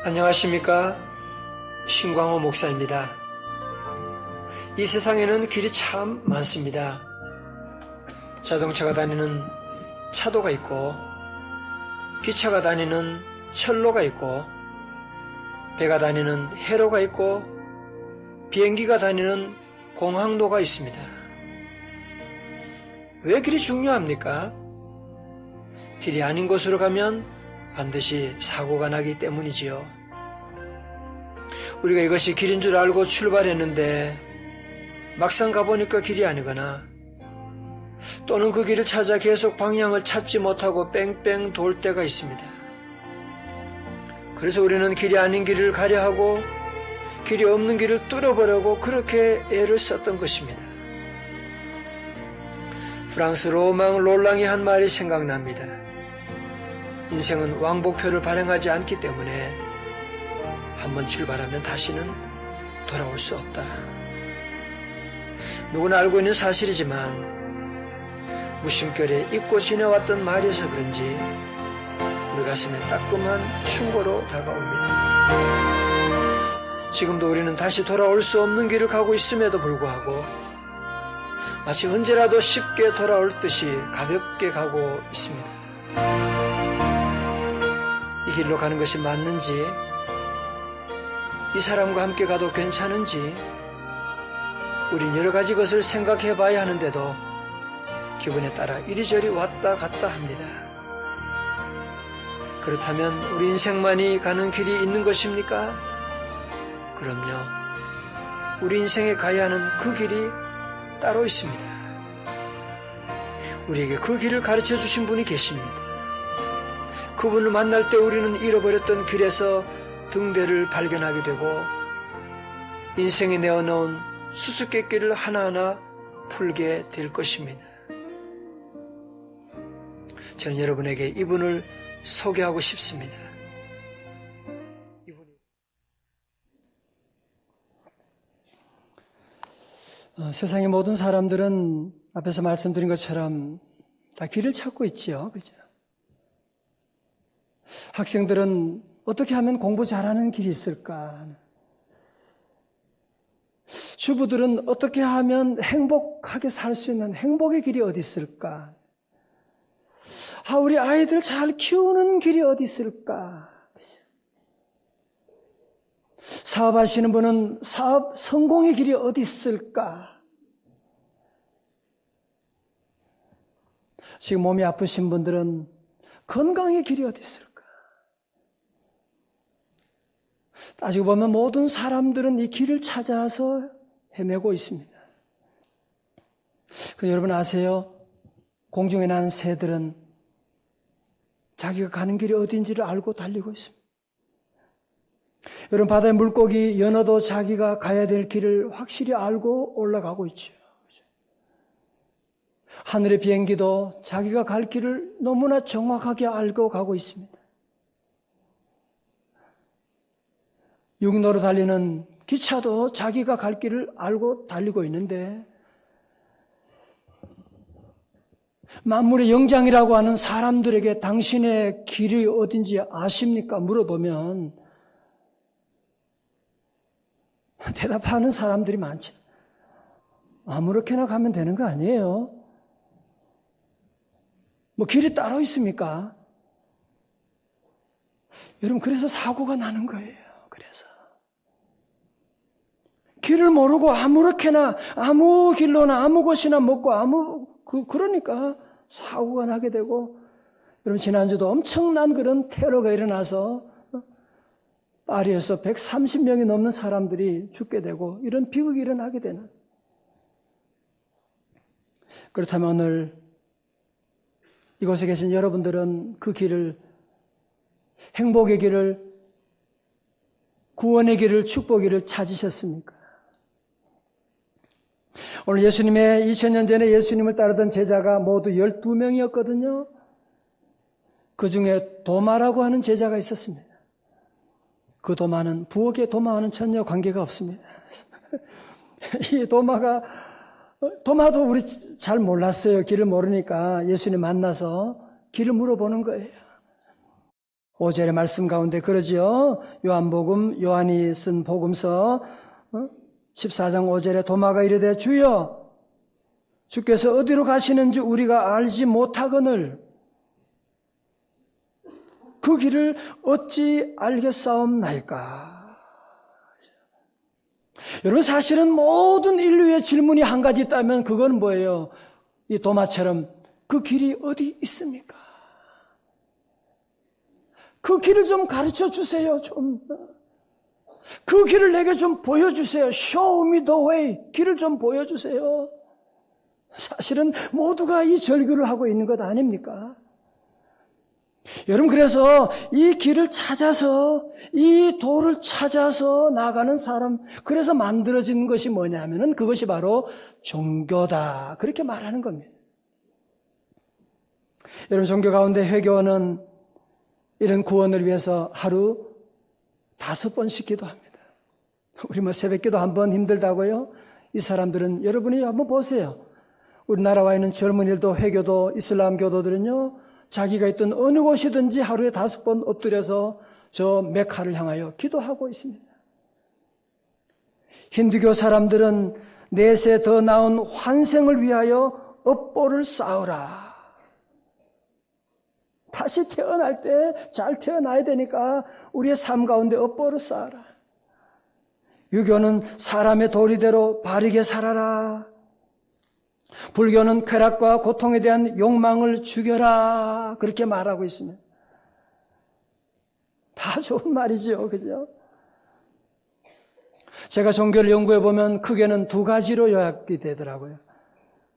안녕하십니까? 신광호 목사입니다. 이 세상에는 길이 참 많습니다. 자동차가 다니는 차도가 있고, 기차가 다니는 철로가 있고, 배가 다니는 해로가 있고, 비행기가 다니는 공항로가 있습니다. 왜 길이 중요합니까? 길이 아닌 곳으로 가면 반드시 사고가 나기 때문이지요. 우리가 이것이 길인 줄 알고 출발했는데 막상 가보니까 길이 아니거나 또는 그 길을 찾아 계속 방향을 찾지 못하고 뺑뺑 돌 때가 있습니다. 그래서 우리는 길이 아닌 길을 가려하고 길이 없는 길을 뚫어보려고 그렇게 애를 썼던 것입니다. 프랑스 로망 롤랑이 한 말이 생각납니다. 인생은 왕복표를 발행하지 않기 때문에 한번 출발하면 다시는 돌아올 수 없다. 누구나 알고 있는 사실이지만 무심결에 잊고 지내왔던 말이어서 그런지 우리 가슴에 따끔한 충고로 다가옵니다. 지금도 우리는 다시 돌아올 수 없는 길을 가고 있음에도 불구하고 마치 언제라도 쉽게 돌아올 듯이 가볍게 가고 있습니다. 이 길로 가는 것이 맞는지, 이 사람과 함께 가도 괜찮은지 우린 여러 가지 것을 생각해 봐야 하는데도 기분에 따라 이리저리 왔다 갔다 합니다. 그렇다면 우리 인생만이 가는 길이 있는 것입니까? 그럼요. 우리 인생에 가야 하는 그 길이 따로 있습니다. 우리에게 그 길을 가르쳐 주신 분이 계십니다. 그분을 만날 때 우리는 잃어버렸던 길에서 등대를 발견하게 되고 인생에 내어놓은 수수께끼를 하나하나 풀게 될 것입니다. 저는 여러분에게 이분을 소개하고 싶습니다. 세상의 모든 사람들은 앞에서 말씀드린 것처럼 다 길을 찾고 있지요. 그죠? 학생들은 어떻게 하면 공부 잘하는 길이 있을까? 주부들은 어떻게 하면 행복하게 살 수 있는 행복의 길이 어디 있을까? 우리 아이들 잘 키우는 길이 어디 있을까? 사업하시는 분은 사업 성공의 길이 어디 있을까? 지금 몸이 아프신 분들은 건강의 길이 어디 있을까? 따지고 보면 모든 사람들은 이 길을 찾아서 헤매고 있습니다. 여러분 아세요? 공중에 나는 새들은 자기가 가는 길이 어딘지를 알고 달리고 있습니다. 여러분 바다의 물고기, 연어도 자기가 가야 될 길을 확실히 알고 올라가고 있죠. 하늘의 비행기도 자기가 갈 길을 너무나 정확하게 알고 가고 있습니다. 육로로 달리는 기차도 자기가 갈 길을 알고 달리고 있는데 만물의 영장이라고 하는 사람들에게 당신의 길이 어딘지 아십니까? 물어보면 대답하는 사람들이 많죠. 아무렇게나 가면 되는 거 아니에요? 길이 따로 있습니까? 여러분 그래서 사고가 나는 거예요. 그래서 길을 모르고 아무렇게나 아무 길로나 아무 곳이나 먹고 그러니까 사고가 나게 되고 여러분 지난주도 엄청난 그런 테러가 일어나서 파리에서 130명이 넘는 사람들이 죽게 되고 이런 비극이 일어나게 되는. 그렇다면 오늘 이곳에 계신 여러분들은 그 길을, 행복의 길을, 구원의 길을, 축복의 길을 찾으셨습니까? 오늘 예수님의 2000년 전에 예수님을 따르던 제자가 모두 12명이었거든요. 그 중에 도마라고 하는 제자가 있었습니다. 그 도마는 부엌의 도마와는 전혀 관계가 없습니다. 이 도마도 우리 잘 몰랐어요. 길을 모르니까 예수님 만나서 길을 물어보는 거예요. 5절의 말씀 가운데 그러지요. 요한복음, 요한이 쓴 복음서 14장 5절에 도마가 이르되 주여 주께서 어디로 가시는지 우리가 알지 못하거늘 그 길을 어찌 알겠사옵나이까. 여러분 사실은 모든 인류의 질문이 한 가지 있다면 그건 뭐예요? 이 도마처럼 그 길이 어디 있습니까? 그 길을 좀 가르쳐 주세요. 좀. 그 길을 내게 좀 보여주세요. Show me the way. 길을 좀 보여주세요. 사실은 모두가 이 절규를 하고 있는 것 아닙니까? 여러분 그래서 이 길을 찾아서 이 도를 찾아서 나가는 사람 그래서 만들어진 것이 뭐냐면은 그것이 바로 종교다. 그렇게 말하는 겁니다. 여러분 종교 가운데 회교는 이런 구원을 위해서 하루 5번씩 기도합니다. 우리 새벽기도 한 번 힘들다고요? 이 사람들은 여러분이 한번 보세요. 우리나라와 있는 젊은이들도 회교도 이슬람 교도들은요. 자기가 있던 어느 곳이든지 하루에 5번 엎드려서 저 메카를 향하여 기도하고 있습니다. 힌두교 사람들은 내세 더 나은 환생을 위하여 업보를 쌓으라. 다시 태어날 때 잘 태어나야 되니까 우리의 삶 가운데 업보를 쌓아라. 유교는 사람의 도리대로 바르게 살아라. 불교는 쾌락과 고통에 대한 욕망을 죽여라. 그렇게 말하고 있습니다. 다 좋은 말이죠. 그죠? 제가 종교를 연구해 보면 크게는 2가지로 요약이 되더라고요.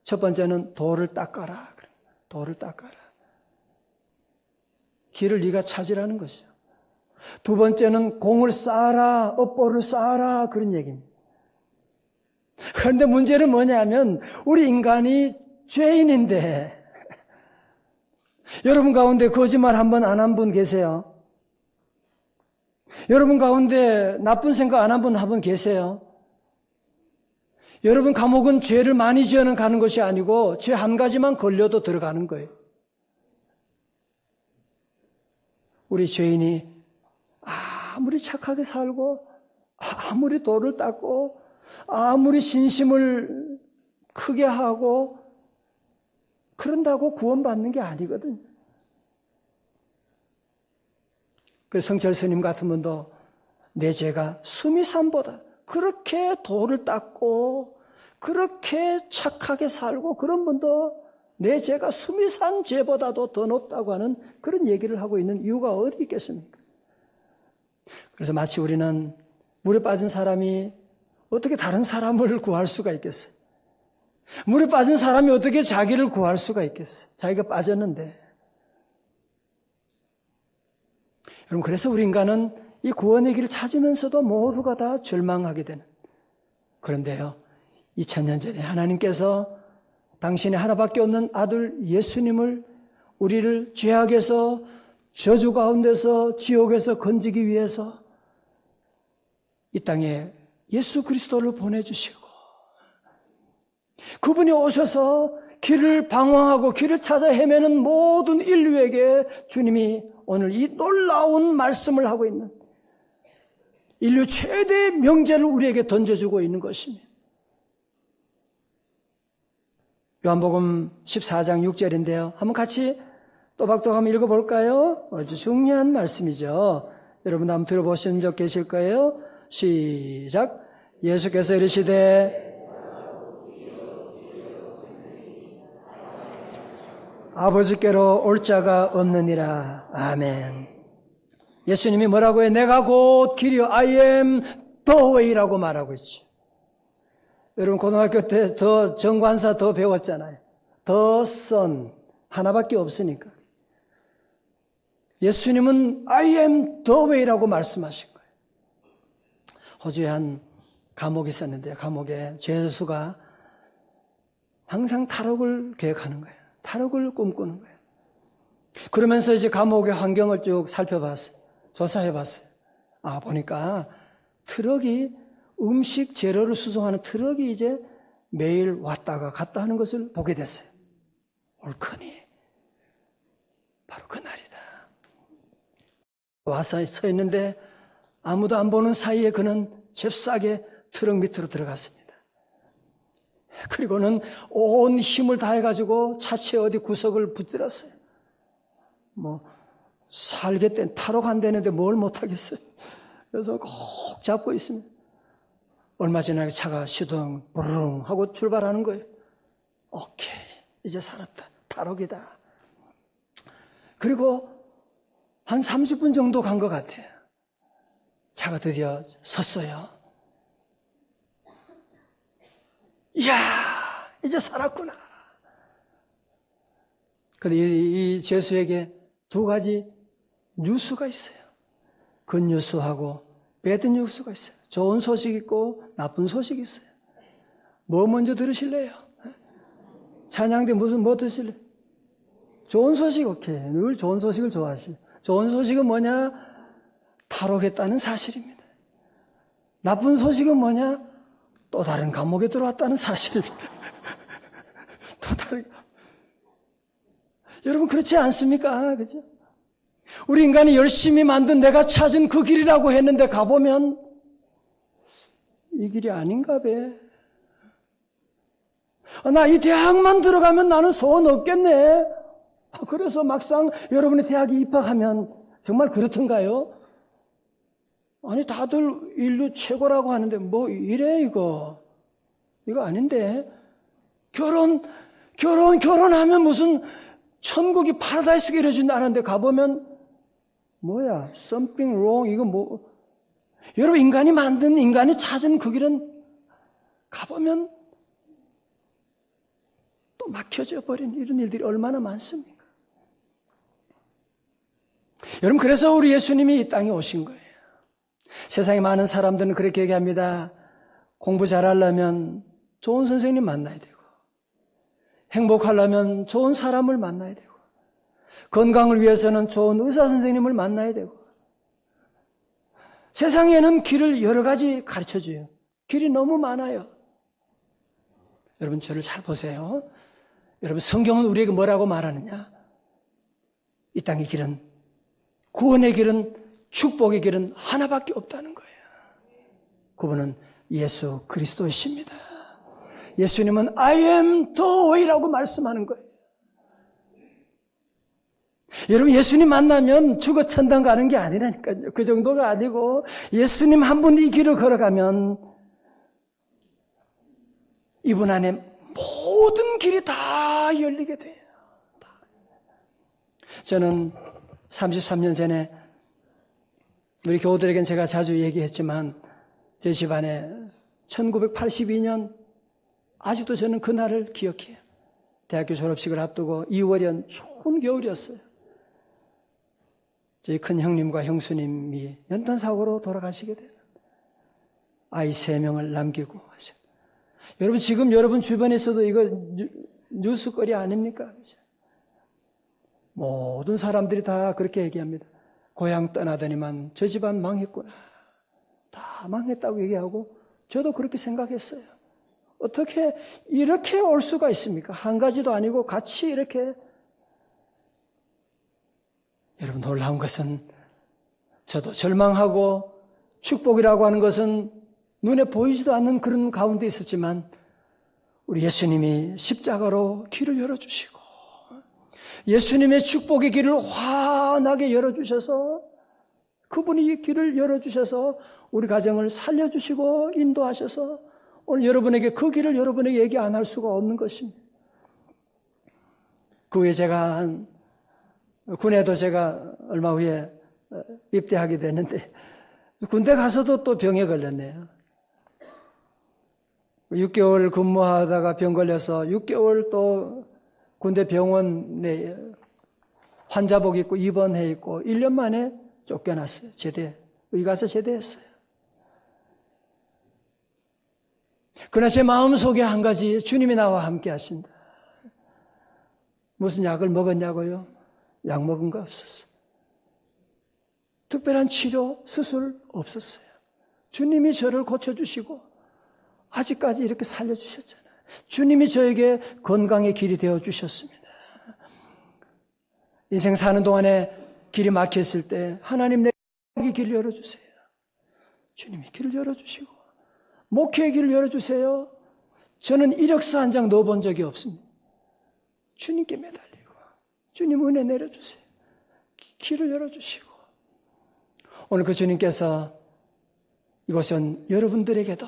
첫 번째는 도를 닦아라. 도를 닦아라. 길을 네가 찾으라는 것이죠. 두 번째는 공을 쌓아라, 업보를 쌓아라 그런 얘기입니다. 그런데 문제는 뭐냐면 우리 인간이 죄인인데 여러분 가운데 거짓말 한 번 안 한 분 계세요? 여러분 가운데 나쁜 생각 안 한 분 계세요? 여러분 감옥은 죄를 많이 지어는 가는 것이 아니고 죄 한 가지만 걸려도 들어가는 거예요. 우리 죄인이 아무리 착하게 살고 아무리 도를 닦고 아무리 신심을 크게 하고 그런다고 구원받는 게 아니거든요. 그래서 성철 스님 같은 분도 내 죄가 수미산보다 그렇게 도를 닦고 그렇게 착하게 살고 그런 분도 내 죄가 수미산 죄보다도 더 높다고 하는 그런 얘기를 하고 있는 이유가 어디 있겠습니까? 그래서 마치 우리는 물에 빠진 사람이 어떻게 다른 사람을 구할 수가 있겠어요? 물에 빠진 사람이 어떻게 자기를 구할 수가 있겠어요? 자기가 빠졌는데. 여러분 그래서 우리 인간은 이 구원의 길을 찾으면서도 모두가 다 절망하게 되는. 그런데요. 2000년 전에 하나님께서 당신의 하나밖에 없는 아들 예수님을 우리를 죄악에서 저주 가운데서 지옥에서 건지기 위해서 이 땅에 예수 그리스도를 보내주시고 그분이 오셔서 길을 방황하고 길을 찾아 헤매는 모든 인류에게 주님이 오늘 이 놀라운 말씀을 하고 있는 인류 최대의 명제를 우리에게 던져주고 있는 것입니다. 요한복음 14장 6절인데요. 한번 같이 또박또박 한번 읽어볼까요? 아주 중요한 말씀이죠. 여러분 한번 들어보신 적 계실 거예요. 시작. 예수께서 이르시되 아버지께로 올 자가 없느니라. 아멘. 예수님이 뭐라고 해요? 내가 곧 길이요. I am the way라고 말하고 있죠. 여러분 고등학교 때 더 정관사 더 배웠잖아요. The Son 하나밖에 없으니까. 예수님은 I am the way라고 말씀하신 거예요. 호주에 한 감옥이 있었는데 감옥에 죄수가 항상 탈옥을 계획하는 거예요. 탈옥을 꿈꾸는 거예요. 그러면서 이제 감옥의 환경을 쭉 살펴봤어요. 조사해봤어요. 보니까 트럭이 음식 재료를 수송하는 트럭이 이제 매일 왔다가 갔다 하는 것을 보게 됐어요. 옳거니 바로 그날이다. 와서 서 있는데 아무도 안 보는 사이에 그는 잽싸게 트럭 밑으로 들어갔습니다. 그리고는 온 힘을 다해가지고 차체 어디 구석을 붙들었어요. 살겠다는 타러 간다는데 뭘 못하겠어요. 그래서 꼭 잡고 있습니다. 얼마 지나게 차가 시동 부르릉 하고 출발하는 거예요. 오케이, 이제 살았다. 탈옥이다. 그리고 한 30분 정도 간 것 같아요. 차가 드디어 섰어요. 이야, 이제 살았구나. 그런데 이 죄수에게 두 가지 뉴스가 있어요. 굿뉴스하고 배드 뉴스가 있어요. 좋은 소식이 있고 나쁜 소식이 있어요. 뭐 먼저 들으실래요? 찬양 때 뭐 들으실래요? 좋은 소식, 오케이. 늘 좋은 소식을 좋아하시죠. 좋은 소식은 뭐냐? 탈옥했다는 사실입니다. 나쁜 소식은 뭐냐? 또 다른 감옥에 들어왔다는 사실입니다. 또 다른. 여러분 그렇지 않습니까? 그죠? 우리 인간이 열심히 만든 내가 찾은 그 길이라고 했는데 가보면 이 길이 아닌가 봐. 나 이 대학만 들어가면 나는 소원 없겠네. 그래서 막상 여러분의 대학에 입학하면 정말 그렇던가요? 아니 다들 인류 최고라고 하는데 뭐 이래 이거 아닌데. 결혼하면 무슨 천국이 파라다이스가 이루어진다는데 가보면 뭐야 something wrong 이거 뭐. 여러분 인간이 찾은 그 길은 가보면 또 막혀져 버린 이런 일들이 얼마나 많습니까? 여러분 그래서 우리 예수님이 이 땅에 오신 거예요. 세상에 많은 사람들은 그렇게 얘기합니다. 공부 잘하려면 좋은 선생님 만나야 되고 행복하려면 좋은 사람을 만나야 되고 건강을 위해서는 좋은 의사 선생님을 만나야 되고 세상에는 길을 여러 가지 가르쳐줘요. 길이 너무 많아요. 여러분 저를 잘 보세요. 여러분 성경은 우리에게 뭐라고 말하느냐? 이 땅의 길은 구원의 길은 축복의 길은 하나밖에 없다는 거예요. 그분은 예수 그리스도이십니다. 예수님은 I am the way라고 말씀하는 거예요. 여러분 예수님 만나면 죽어 천당 가는 게 아니라니까요. 그 정도가 아니고 예수님 한 분 이 길을 걸어가면 이분 안에 모든 길이 다 열리게 돼요. 저는 33년 전에 우리 교우들에겐 제가 자주 얘기했지만 제 집안에 1982년 아직도 저는 그날을 기억해요. 대학교 졸업식을 앞두고 2월이면 추운 겨울이었어요. 저희 큰 형님과 형수님이 연탄사고로 돌아가시게 돼요. 아이 3명을 남기고 하셨어요. 여러분 지금 여러분 주변에 있어도 이거 뉴스거리 아닙니까? 모든 사람들이 다 그렇게 얘기합니다. 고향 떠나더니만 저 집안 망했구나. 다 망했다고 얘기하고 저도 그렇게 생각했어요. 어떻게 이렇게 올 수가 있습니까? 한 가지도 아니고 같이 이렇게. 여러분 놀라운 것은 저도 절망하고 축복이라고 하는 것은 눈에 보이지도 않는 그런 가운데 있었지만 우리 예수님이 십자가로 길을 열어주시고 예수님의 축복의 길을 환하게 열어주셔서 그분이 이 길을 열어주셔서 우리 가정을 살려주시고 인도하셔서 오늘 여러분에게 그 길을 여러분에게 얘기 안 할 수가 없는 것입니다. 그 후에 제가 군에도 제가 얼마 후에 입대하게 됐는데 군대 가서도 또 병에 걸렸네요. 6개월 근무하다가 병 걸려서 6개월 또 군대 병원에 환자복 입고 입원해 있고 1년 만에 쫓겨났어요. 의가서 제대했어요. 그러나 제 마음속에 한 가지 주님이 나와 함께 하신다. 무슨 약을 먹었냐고요? 약 먹은 거 없었어요. 특별한 치료, 수술 없었어요. 주님이 저를 고쳐주시고 아직까지 이렇게 살려주셨잖아요. 주님이 저에게 건강의 길이 되어주셨습니다. 인생 사는 동안에 길이 막혔을 때 하나님 길 열어주세요. 주님이 길을 열어주시고 목회의 길을 열어주세요. 저는 이력서 한 장 넣어본 적이 없습니다. 주님께 매달리고 주님 은혜 내려주세요. 길을 열어주시고 오늘 그 주님께서 이것은 여러분들에게도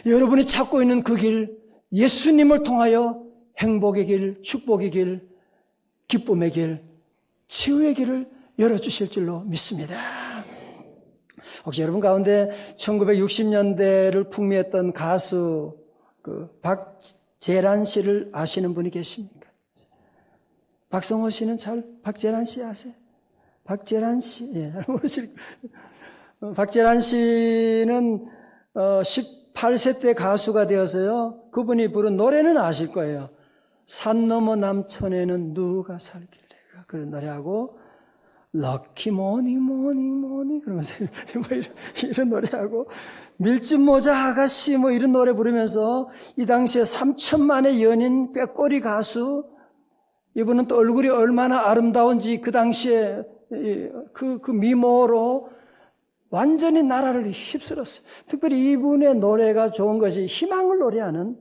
여러분이 찾고 있는 그 길, 예수님을 통하여 행복의 길, 축복의 길, 기쁨의 길, 치유의 길을 열어주실 줄로 믿습니다. 혹시 여러분 가운데 1960년대를 풍미했던 가수 박재란 씨를 아시는 분이 계십니까? 박성호 씨는 박재란 씨 아세요? 박재란 씨, 예, 잘 모르실 박재란 씨는 18세 때 가수가 되어서요. 그분이 부른 노래는 아실 거예요. 산 너머 남천에는 누가 살길래 그런 노래하고 럭키 모닝 모닝 모닝 그러면서 이런 노래하고 밀짚 모자 아가씨 이런 노래 부르면서 이 당시에 3천만의 연인 꾀꼬리 가수 이분은 또 얼굴이 얼마나 아름다운지 그 당시에 그 미모로 완전히 나라를 휩쓸었어요. 특별히 이분의 노래가 좋은 것이 희망을 노래하는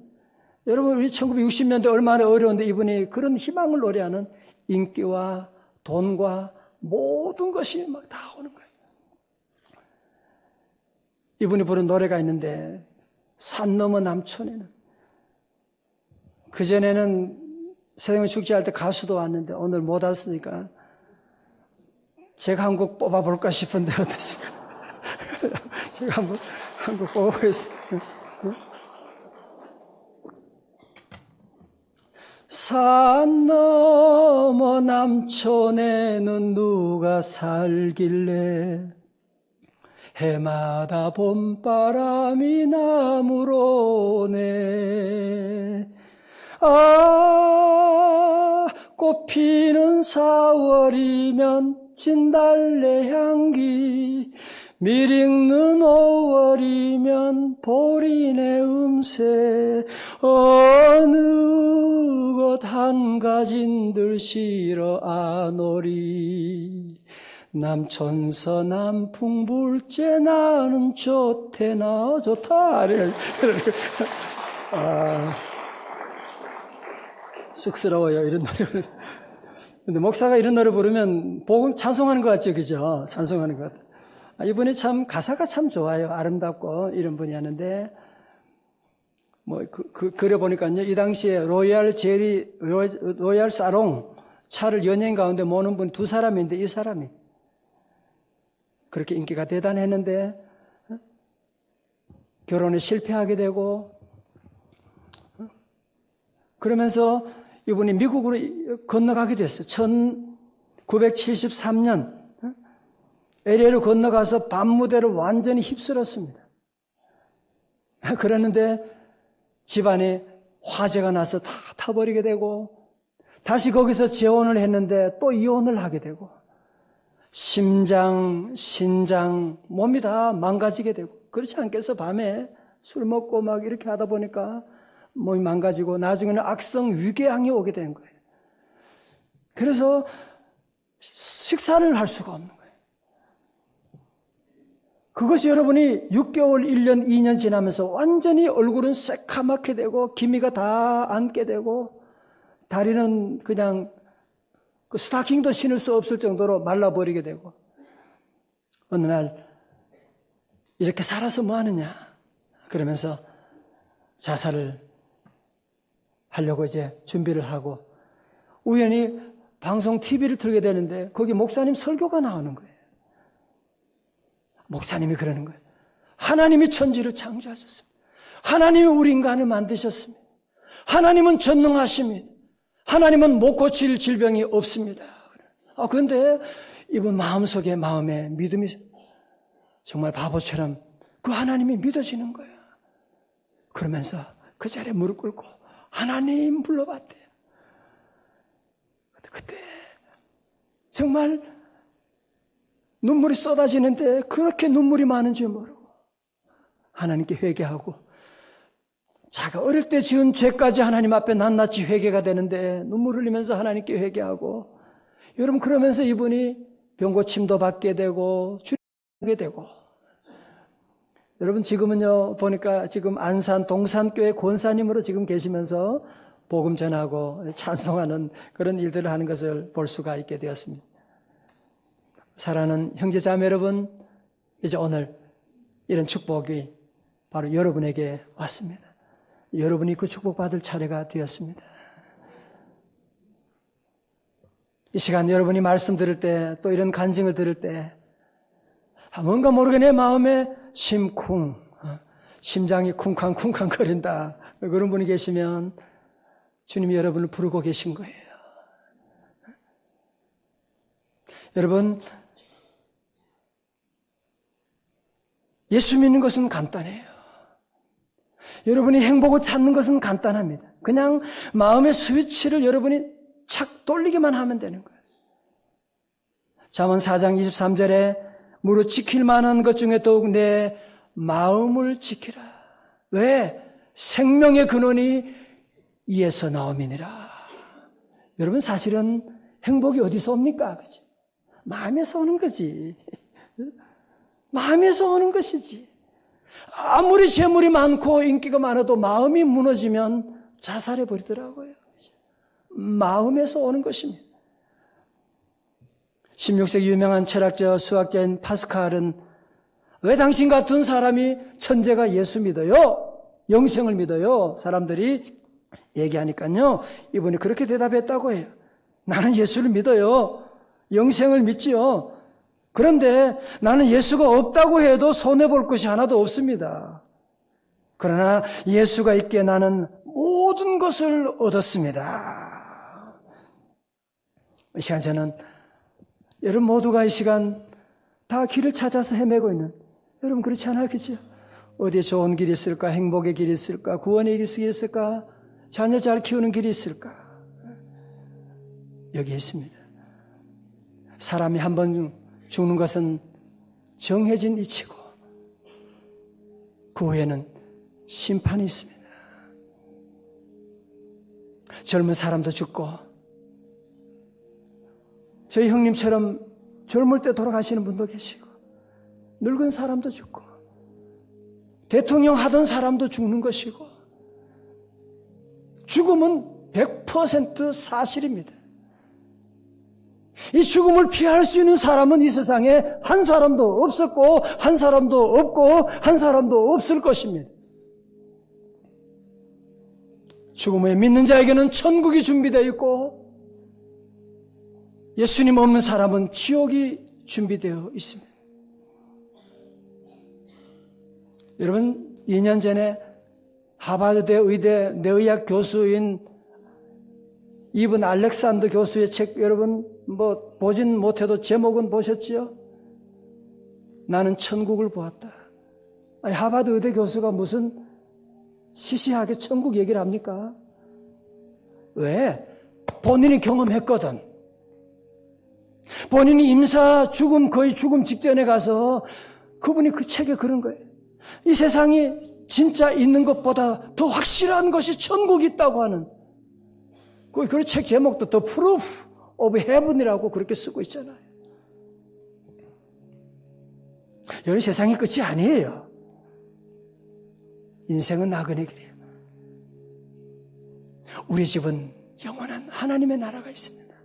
여러분 우리 1960년대 얼마나 어려운데 이분이 그런 희망을 노래하는 인기와 돈과 모든 것이 막 다 오는 거예요. 이분이 부른 노래가 있는데 산 너머 남촌에는 그전에는 세상에 축제할 때 가수도 왔는데 오늘 못 왔으니까 제가 한 곡 뽑아볼까 싶은데 어떠십니까? 제가 한 곡 뽑아보겠습니다. 산 너머 남촌에는 누가 살길래 해마다 봄바람이 나무로 오네 꽃피는 4월이면 진달래 향기 밀 익는 5월이면 보리내 음새 어느 곳 한가진들 실어 아노리 남천서 남풍 불째 나는 좋대나 좋다 쑥스러워요 이런 노래를. 근데 목사가 이런 노래 부르면 복음 찬송하는 것 같죠, 그죠? 찬송하는 것 같아요. 이분이 참 가사가 참 좋아요. 아름답고 이런 분이 하는데 그래 보니까요. 이 당시에 로얄 사롱 차를 연예인 가운데 모는 분 두 사람인데 이 사람이 그렇게 인기가 대단했는데 결혼에 실패하게 되고 그러면서 이분이 미국으로 건너가게 됐어요. 1973년 LA로 건너가서 밤무대를 완전히 휩쓸었습니다. 그랬는데 집안에 화재가 나서 다 타버리게 되고 다시 거기서 재혼을 했는데 또 이혼을 하게 되고 심장, 신장, 몸이 다 망가지게 되고 그렇지 않겠어? 밤에 술 먹고 막 이렇게 하다 보니까 몸이 망가지고 나중에는 악성 위궤양이 오게 된 거예요. 그래서 식사를 할 수가 없는 거예요. 그것이 여러분이 6개월, 1년, 2년 지나면서 완전히 얼굴은 새카맣게 되고 기미가 다 앉게 되고 다리는 그냥 그 스타킹도 신을 수 없을 정도로 말라버리게 되고 어느 날 이렇게 살아서 뭐 하느냐 그러면서 자살을 하려고 이제 준비를 하고 우연히 방송 TV를 틀게 되는데 거기 목사님 설교가 나오는 거예요. 목사님이 그러는 거예요. 하나님이 천지를 창조하셨습니다. 하나님이 우리 인간을 만드셨습니다. 하나님은 전능하십니다. 하나님은 못 고칠 질병이 없습니다. 그런데 이분 마음에 믿음이 정말 바보처럼 그 하나님이 믿어지는 거예요. 그러면서 그 자리에 무릎 꿇고 하나님 불러봤대요. 그때 정말 눈물이 쏟아지는데 그렇게 눈물이 많은 줄 모르고 하나님께 회개하고 자기가 어릴 때 지은 죄까지 하나님 앞에 낱낱이 회개가 되는데 눈물 흘리면서 하나님께 회개하고 여러분 그러면서 이분이 병고침도 받게 되고 되고, 여러분 지금은요 보니까 지금 안산 동산교회 권사님으로 지금 계시면서 복음 전하고 찬송하는 그런 일들을 하는 것을 볼 수가 있게 되었습니다. 사랑하는 형제자매 여러분, 이제 오늘 이런 축복이 바로 여러분에게 왔습니다. 여러분이 그 축복받을 차례가 되었습니다. 이 시간 여러분이 말씀 들을 때, 또 이런 간증을 들을 때 뭔가 모르게 내 마음에 심장이 쿵쾅쿵쾅 거린다, 그런 분이 계시면 주님이 여러분을 부르고 계신 거예요. 여러분, 예수 믿는 것은 간단해요. 여러분이 행복을 찾는 것은 간단합니다. 그냥 마음의 스위치를 여러분이 착 돌리기만 하면 되는 거예요. 잠언 4장 23절에 무릇 지킬 만한 것 중에 더욱 내 마음을 지키라. 왜? 생명의 근원이 이에서 나옴이니라. 여러분, 사실은 행복이 어디서 옵니까? 그치? 마음에서 오는 거지. 마음에서 오는 것이지. 아무리 재물이 많고 인기가 많아도 마음이 무너지면 자살해 버리더라고요. 마음에서 오는 것입니다. 16세기 유명한 철학자, 수학자인 파스칼은 왜 당신 같은 사람이 천재가 예수 믿어요? 영생을 믿어요? 사람들이 얘기하니까요, 이분이 그렇게 대답했다고 해요. 나는 예수를 믿어요. 영생을 믿지요. 그런데 나는 예수가 없다고 해도 손해볼 것이 하나도 없습니다. 그러나 예수가 있기에 나는 모든 것을 얻었습니다. 이 시간 저는 여러분 모두가 이 시간 다 길을 찾아서 헤매고 있는, 여러분 그렇지 않아요? 그죠? 어디에 좋은 길이 있을까? 행복의 길이 있을까? 구원의 길이 있을까? 자녀 잘 키우는 길이 있을까? 여기 있습니다. 사람이 한번 죽는 것은 정해진 이치고 그 후에는 심판이 있습니다. 젊은 사람도 죽고, 저희 형님처럼 젊을 때 돌아가시는 분도 계시고, 늙은 사람도 죽고, 대통령 하던 사람도 죽는 것이고, 죽음은 100% 사실입니다. 이 죽음을 피할 수 있는 사람은 이 세상에 한 사람도 없었고, 한 사람도 없고, 한 사람도 없을 것입니다. 죽음 후에 믿는 자에게는 천국이 준비되어 있고, 예수님 없는 사람은 지옥이 준비되어 있습니다. 여러분, 2년 전에 하버드 의대 뇌의학 교수인 이븐 알렉산더 교수의 책, 여러분 보진 못해도 제목은 보셨지요? 나는 천국을 보았다. 아니, 하버드 의대 교수가 무슨 시시하게 천국 얘기를 합니까? 왜? 본인이 경험했거든. 본인이 거의 죽음 직전에 가서 그분이 그 책에 그런 거예요. 이 세상이 진짜 있는 것보다 더 확실한 것이 천국이 있다고 하는, 그 책 제목도 The Proof of Heaven이라고 그렇게 쓰고 있잖아요. 여러분, 세상이 끝이 아니에요. 인생은 나그네 길이에요. 우리 집은 영원한 하나님의 나라가 있습니다.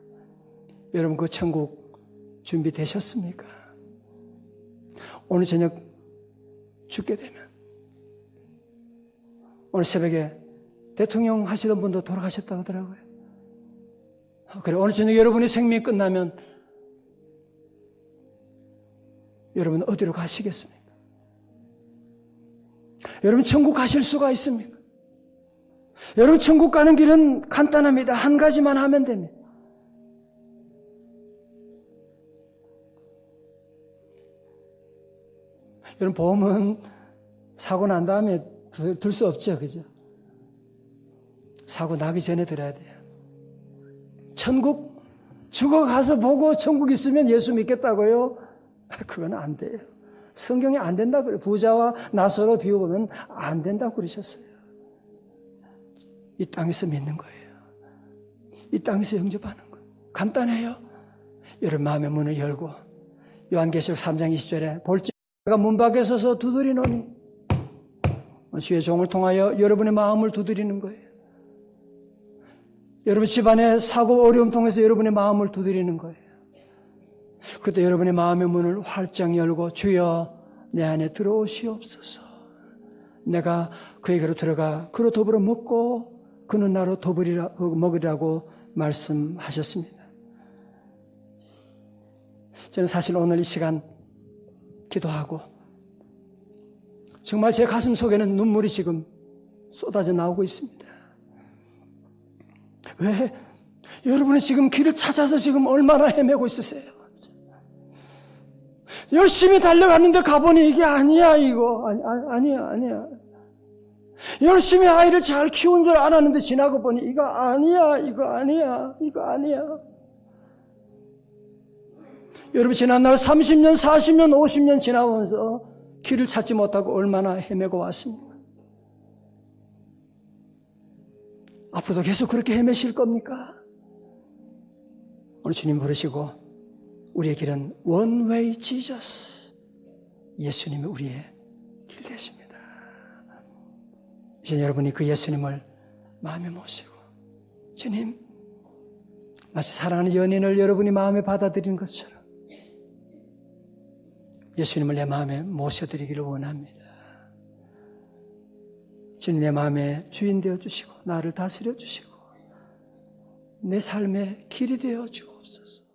여러분, 그 천국 준비되셨습니까? 오늘 저녁 죽게 되면, 오늘 새벽에 대통령 하시던 분도 돌아가셨다고 하더라고요. 그래, 오늘 저녁 여러분의 생명이 끝나면 여러분 어디로 가시겠습니까? 여러분 천국 가실 수가 있습니까? 여러분 천국 가는 길은 간단합니다. 한 가지만 하면 됩니다. 여러분, 보험은 사고 난 다음에 들 수 없죠. 그죠? 사고 나기 전에 들어야 돼요. 천국 죽어가서 보고 천국 있으면 예수 믿겠다고요? 그건 안 돼요. 성경에 안 된다 그래요. 부자와 나사로 비유보면 안 된다고 그러셨어요. 이 땅에서 믿는 거예요. 이 땅에서 영접하는 거예요. 간단해요. 여러분 마음의 문을 열고 요한계시록 3장 20절에 볼지가 문 밖에 서서 두드리노니, 주의 종을 통하여 여러분의 마음을 두드리는 거예요. 여러분 집안에 사고 어려움 통해서 여러분의 마음을 두드리는 거예요. 그때 여러분의 마음의 문을 활짝 열고 주여 내 안에 들어오시옵소서. 내가 그에게로 들어가 그로 더불어 먹고 그는 나로 먹으리라고 말씀하셨습니다. 저는 사실 오늘 이 시간 기도하고 정말 제 가슴 속에는 눈물이 지금 쏟아져 나오고 있습니다. 왜? 여러분은 지금 길을 찾아서 지금 얼마나 헤매고 있으세요? 열심히 달려갔는데 가보니 이게 아니야, 이거. 아니야. 열심히 아이를 잘 키운 줄 알았는데 지나고 보니 이거 아니야. 여러분 지난날 30년, 40년, 50년 지나면서 길을 찾지 못하고 얼마나 헤매고 왔습니까? 앞으로도 계속 그렇게 헤매실 겁니까? 오늘 주님 부르시고 우리의 길은 One Way Jesus. 예수님이 우리의 길 되십니다. 이제 여러분이 그 예수님을 마음에 모시고 주님, 마치 사랑하는 연인을 여러분이 마음에 받아들이는 것처럼 예수님을 내 마음에 모셔드리기를 원합니다. 주님 내 마음에 주인 되어 주시고 나를 다스려 주시고 내 삶의 길이 되어 주옵소서.